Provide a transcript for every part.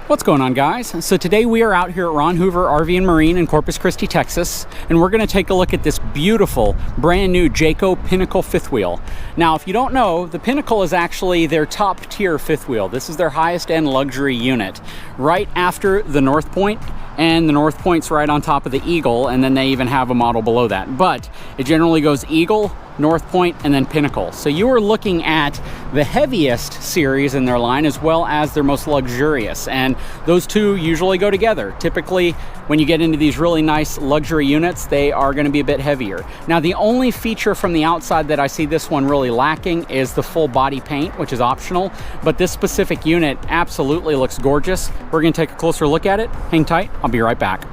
What's going on, guys? So today we are out here at Ron Hoover RV and Marine in Corpus Christi, Texas, and we're going to take a look at this beautiful brand new Jayco Pinnacle fifth wheel. Now, if you don't know, the Pinnacle is actually their top tier fifth wheel. This is their highest end luxury unit, right after the North Point, and the North Point's right on top of the Eagle, and then they even have a model below that. But it generally goes Eagle, North Point, and then Pinnacle. So you are looking at the heaviest series in their line as well as their most luxurious, and those two usually go together. Typically, when you get into these really nice luxury units, they are going to be a bit heavier. Now, the only feature from the outside that I see this one really lacking is the full body paint, which is optional, but this specific unit absolutely looks gorgeous. We're going to take a closer look at it. Hang tight, I'll be right back.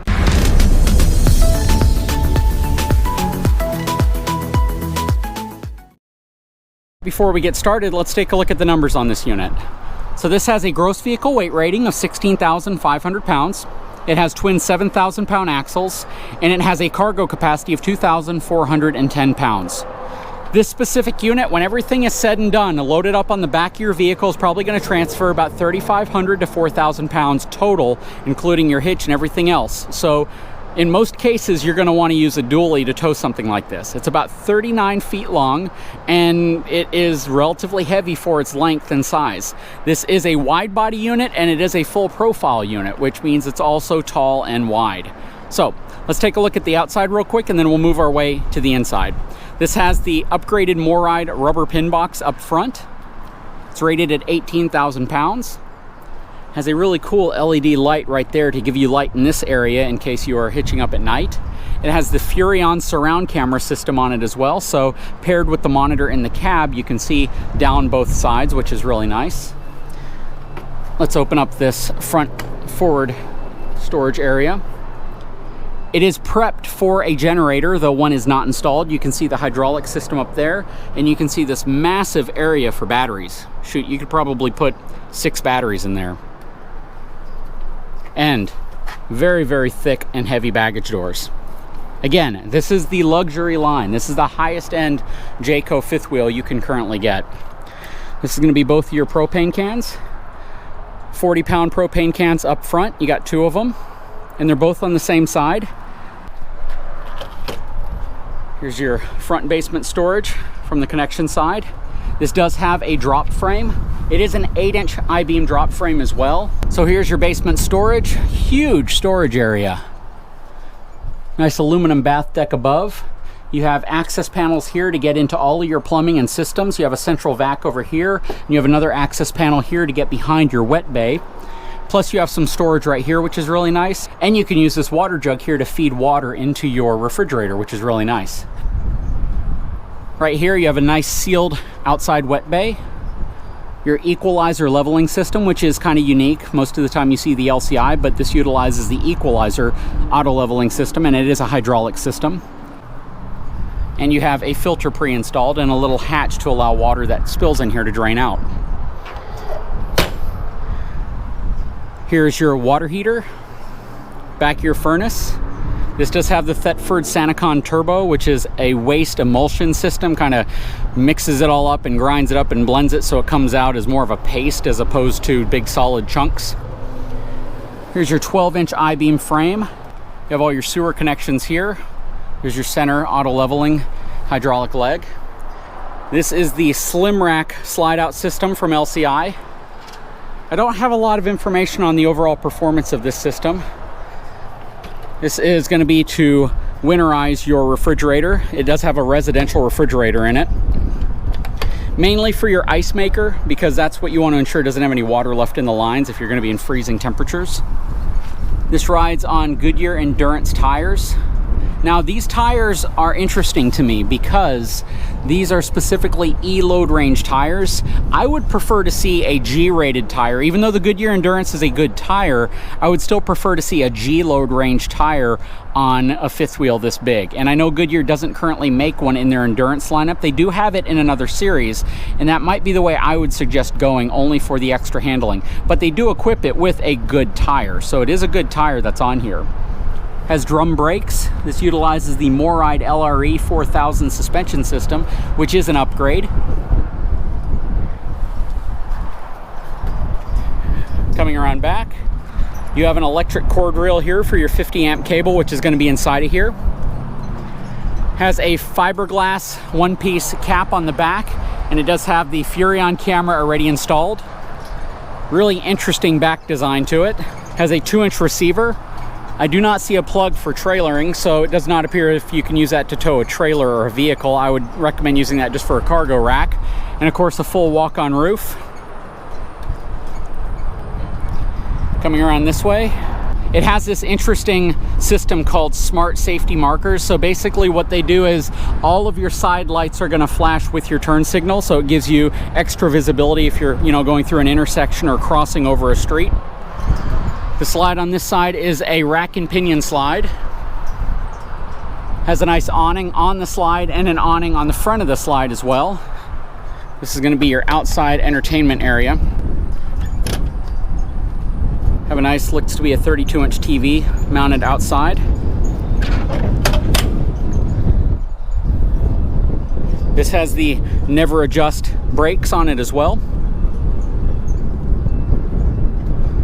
Before we get started, let's take a look at the numbers on this unit. So this has a gross vehicle weight rating of 16,500 pounds. It has twin 7,000 pound axles, and it has a cargo capacity of 2,410 pounds. This specific unit, when everything is said and done, loaded up on the back of your vehicle, is probably going to transfer about 3,500 to 4,000 pounds total, including your hitch and everything else. So in most cases, you're going to want to use a dually to tow something like this. It's about 39 feet long, and it is relatively heavy for its length and size. This is a wide body unit, and it is a full profile unit, which means it's also tall and wide. So let's take a look at the outside real quick, and then we'll move our way to the inside. This has the upgraded MORryde rubber pin box up front. It's rated at 18,000 pounds. Has a really cool LED light right there to give you light in this area in case you are hitching up at night. It has the Furrion surround camera system on it as well, so paired with the monitor in the cab, you can see down both sides, which is really nice. Let's open up this front forward storage area. It is prepped for a generator, though one is not installed. You can see the hydraulic system up there, and you can see this massive area for batteries. Shoot, you could probably put 6 batteries in there. And very, very thick and heavy baggage doors. Again, this is the luxury line. This is the highest end Jayco fifth wheel you can currently get. This is going to be both your propane cans, 40-pound propane cans up front. You got 2 of them, and they're both on the same side. Here's your front basement storage from the connection side. This does have a drop frame. It is an 8-inch I-beam drop frame as well. So here's your basement storage. Huge storage area. Nice aluminum bath deck above. You have access panels here to get into all of your plumbing and systems. You have a central vac over here, and you have another access panel here to get behind your wet bay. Plus you have some storage right here, which is really nice. And you can use this water jug here to feed water into your refrigerator, which is really nice. Right here you have a nice sealed outside wet bay. Your equalizer leveling system, which is kind of unique. Most of the time you see the LCI, but this utilizes the equalizer auto leveling system, and it is a hydraulic system. And you have a filter pre-installed and a little hatch to allow water that spills in here to drain out. Here's your water heater, back of your furnace. This does have the Thetford Sanacon Turbo, which is a waste emulsion system, kind of mixes it all up and grinds it up and blends it so it comes out as more of a paste as opposed to big solid chunks. Here's your 12-inch I-beam frame. You have all your sewer connections here. Here's your center auto leveling hydraulic leg. This is the Slim Rack slide out system from LCI. I don't have a lot of information on the overall performance of this system. This is going to be to winterize your refrigerator. It does have a residential refrigerator in it. Mainly for your ice maker, because that's what you want to ensure doesn't have any water left in the lines if you're going to be in freezing temperatures. This rides on Goodyear Endurance tires. Now, these tires are interesting to me because these are specifically E-load range tires. I would prefer to see a G-rated tire. Even though the Goodyear Endurance is a good tire, I would still prefer to see a G-load range tire on a fifth wheel this big. And I know Goodyear doesn't currently make one in their Endurance lineup. They do have it in another series, and that might be the way I would suggest going, only for the extra handling. But they do equip it with a good tire, so it is a good tire that's on here. Has drum brakes. This utilizes the MORryde LRE 4000 suspension system, which is an upgrade. Coming around back, You have an electric cord reel here for your 50 amp cable, which is going to be inside of here. Has a fiberglass one-piece cap on the back, and it does have the Furrion camera already installed. Really interesting back design to it. Has a 2-inch receiver. I do not see a plug for trailering, so it does not appear if you can use that to tow a trailer or a vehicle. I would recommend using that just for a cargo rack. And of course, a full walk-on roof. Coming around this way, it has this interesting system called smart safety markers. So basically what they do is all of your side lights are going to flash with your turn signal, so it gives you extra visibility if you're, going through an intersection or crossing over a street. The slide on this side is a rack and pinion slide. Has a nice awning on the slide and an awning on the front of the slide as well. This is going to be your outside entertainment area. Have a nice, looks to be a 32-inch TV mounted outside. This has the never adjust brakes on it as well.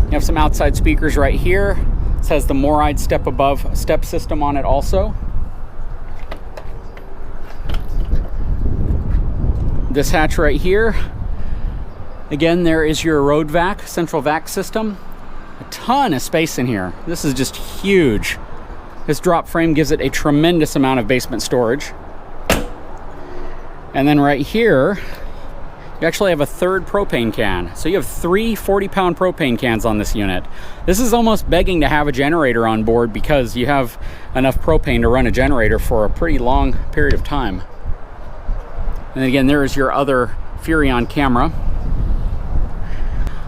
You have some outside speakers right here. This has the MORryde step above step system on it also. This hatch right here, again, there is your road vac, central vac system. A ton of space in here. This is just huge. This drop frame gives it a tremendous amount of basement storage. And then right here, you actually have a third propane can. So you have 3 40-pound propane cans on this unit. This is almost begging to have a generator on board because you have enough propane to run a generator for a pretty long period of time. And then again, there is your other Furrion camera.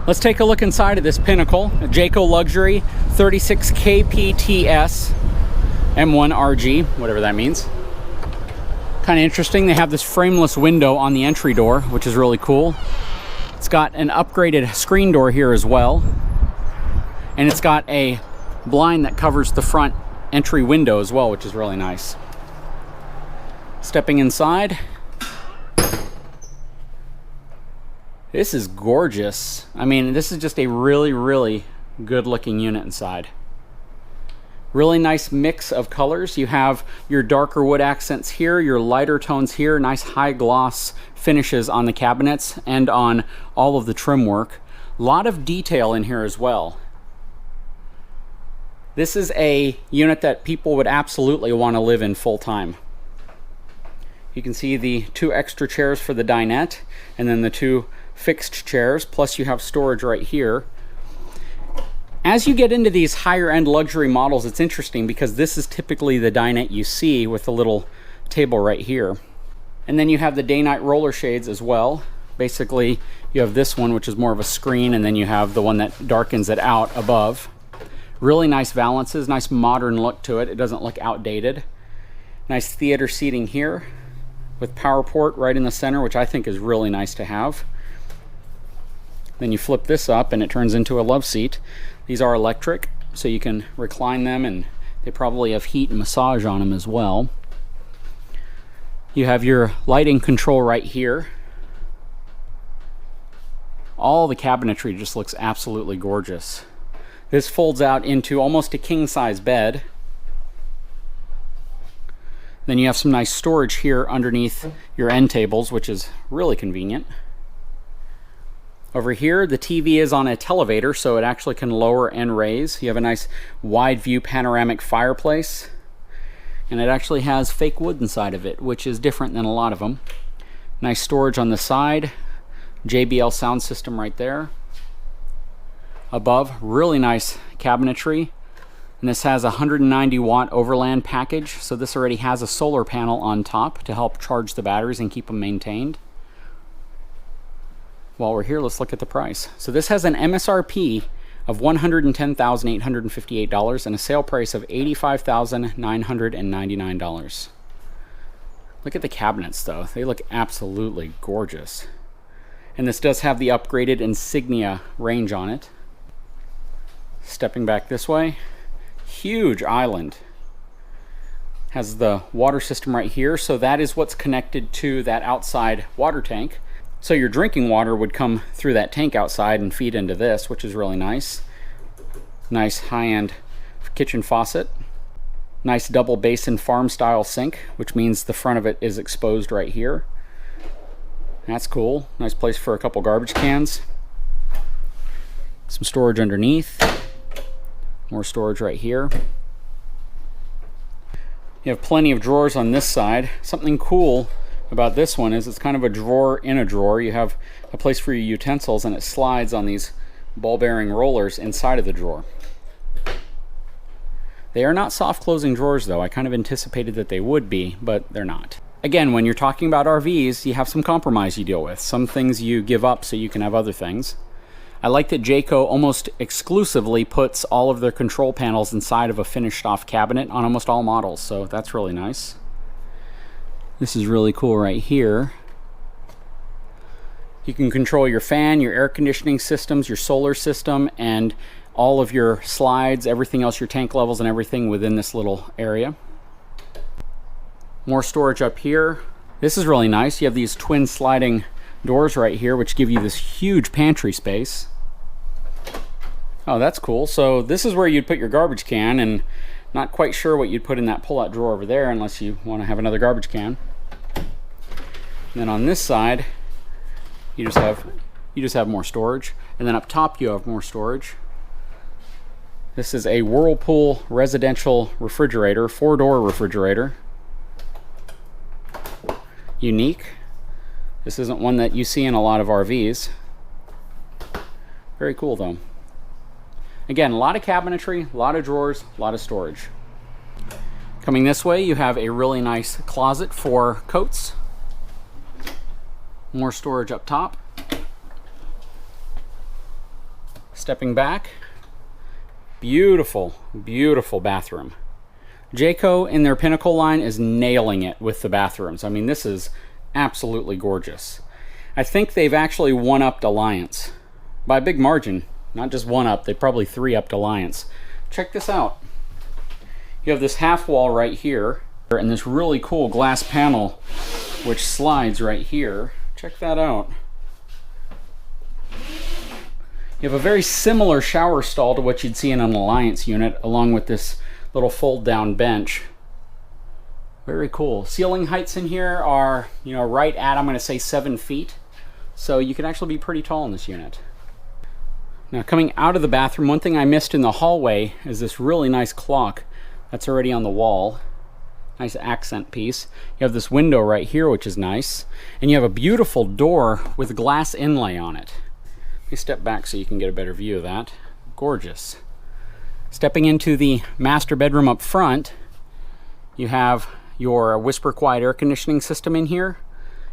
Let's take a look inside of this Pinnacle, a Jayco Luxury 36 kpts M1RG, whatever that means. Kind of interesting, they have this frameless window on the entry door, which is really cool. It's got an upgraded screen door here as well. And it's got a blind that covers the front entry window as well, which is really nice. Stepping inside. This is gorgeous. I mean, this is just a really, really good looking unit inside. Really nice mix of colors. You have your darker wood accents here, your lighter tones here, nice high gloss finishes on the cabinets and on all of the trim work. A lot of detail in here as well. This is a unit that people would absolutely want to live in full time. You can see the 2 extra chairs for the dinette and then the 2 fixed chairs, plus you have storage right here. As you get into these higher end luxury models, it's interesting because this is typically the dinette you see with the little table right here. And then you have the day-night roller shades as well. Basically, you have this one, which is more of a screen, and then you have the one that darkens it out above. Really nice valances, nice modern look to it. It doesn't look outdated. Nice theater seating here with power port right in the center, which I think is really nice to have. Then you flip this up and it turns into a love seat. These are electric, so you can recline them, and they probably have heat and massage on them as well. You have your lighting control right here. All the cabinetry just looks absolutely gorgeous. This folds out into almost a king-size bed. Then you have some nice storage here underneath your end tables, which is really convenient. Over here, the TV is on a televator, so it actually can lower and raise. You have a nice wide view panoramic fireplace, and it actually has fake wood inside of it, which is different than a lot of them. Nice storage on the side, JBL sound system right there. Above, really nice cabinetry, and this has a 190 watt overland package, so this already has a solar panel on top to help charge the batteries and keep them maintained. While we're here, let's look at the price. So this has an MSRP of $110,858 and a sale price of $85,999. Look at the cabinets though. They look absolutely gorgeous. And this does have the upgraded insignia range on it. Stepping back this way, huge island. Has the water system right here, so that is what's connected to that outside water tank. So your drinking water would come through that tank outside and feed into this, which is really nice. Nice high-end kitchen faucet. Nice double basin farm style sink, which means the front of it is exposed right here. That's cool. Nice place for a couple garbage cans. Some storage underneath. More storage right here. You have plenty of drawers on this side. Something cool about this one is it's kind of a drawer in a drawer. You have a place for your utensils, and it slides on these ball bearing rollers inside of the drawer. They are not soft closing drawers though. I kind of anticipated that they would be, but they're not. Again, when you're talking about RVs, you have some compromise you deal with. Some things you give up so you can have other things. I like that Jayco almost exclusively puts all of their control panels inside of a finished off cabinet on almost all models, so that's really nice. This is really cool right here. You can control your fan, your air conditioning systems, your solar system, and all of your slides, everything else, your tank levels and everything within this little area. More storage up here. This is really nice. You have these twin sliding doors right here, which give you this huge pantry space. Oh, that's cool. So this is where you'd put your garbage can, and not quite sure what you'd put in that pull-out drawer over there unless you want to have another garbage can. And then on this side, you just have more storage, and then up top you have more storage. This is a Whirlpool residential refrigerator, 4-door refrigerator. Unique. This isn't one that you see in a lot of RVs. Very cool though. Again, a lot of cabinetry, a lot of drawers, a lot of storage. Coming this way, you have a really nice closet for coats. More storage up top. Stepping back, beautiful, beautiful bathroom. Jayco in their Pinnacle line is nailing it with the bathrooms. I mean, this is absolutely gorgeous. I think they've actually one-upped Alliance by a big margin. Not just one up, they probably 3-upped Alliance. Check this out. You have this half wall right here and this really cool glass panel which slides right here. Check that out. You have a very similar shower stall to what you'd see in an Alliance unit, along with this little fold down bench. Very cool. Ceiling heights in here are, you know, right at, I'm going to say 7 feet. So you can actually be pretty tall in this unit. Now coming out of the bathroom, one thing I missed in the hallway is this really nice clock that's already on the wall. Nice accent piece. You have this window right here, which is nice. And you have a beautiful door with glass inlay on it. Let me step back so you can get a better view of that. Gorgeous. Stepping into the master bedroom up front, you have your whisper quiet air conditioning system in here.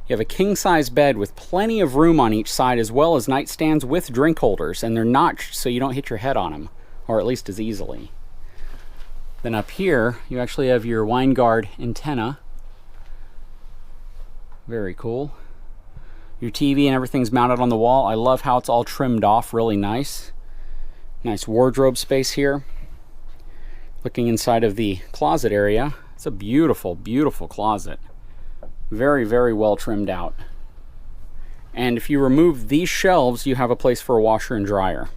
You have a king-size bed with plenty of room on each side, as well as nightstands with drink holders, and they're notched so you don't hit your head on them, or at least as easily. Then up here, you actually have your wine guard antenna. Very cool. Your TV and everything's mounted on the wall. I love how it's all trimmed off, really nice. Nice wardrobe space here. Looking inside of the closet area, it's a beautiful, beautiful closet. Very, very well trimmed out. And if you remove these shelves, you have a place for a washer and dryer.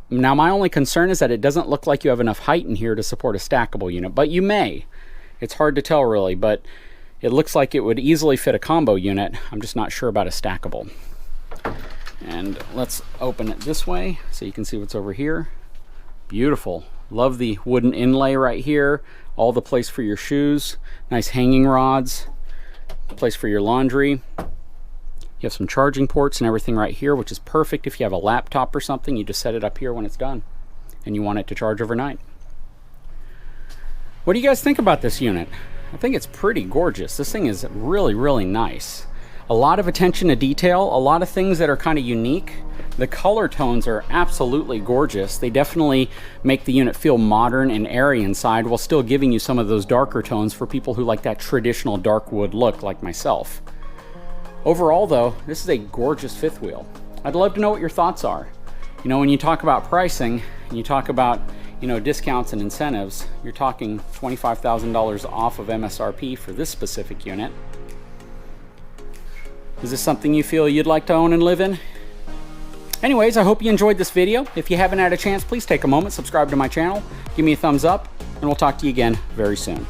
Now, my only concern is that it doesn't look like you have enough height in here to support a stackable unit, but you may. It's hard to tell really, but it looks like it would easily fit a combo unit. I'm just not sure about a stackable. And let's open it this way so you can see what's over here. Beautiful. Love the wooden inlay right here. All the place for your shoes. Nice hanging rods. Place for your laundry. You have some charging ports and everything right here, which is perfect if you have a laptop or something. You just set it up here when it's done and you want it to charge overnight. What do you guys think about this unit? I think it's pretty gorgeous. This thing is really, really nice. A lot of attention to detail, a lot of things that are kind of unique. The color tones are absolutely gorgeous. They definitely make the unit feel modern and airy inside while still giving you some of those darker tones for people who like that traditional dark wood look like myself. Overall though, this is a gorgeous fifth wheel. I'd love to know what your thoughts are. You know, when you talk about pricing, and you talk about, you know, discounts and incentives, you're talking $25,000 off of MSRP for this specific unit. Is this something you feel you'd like to own and live in? Anyways, I hope you enjoyed this video. If you haven't had a chance, please take a moment, subscribe to my channel, give me a thumbs up, and we'll talk to you again very soon.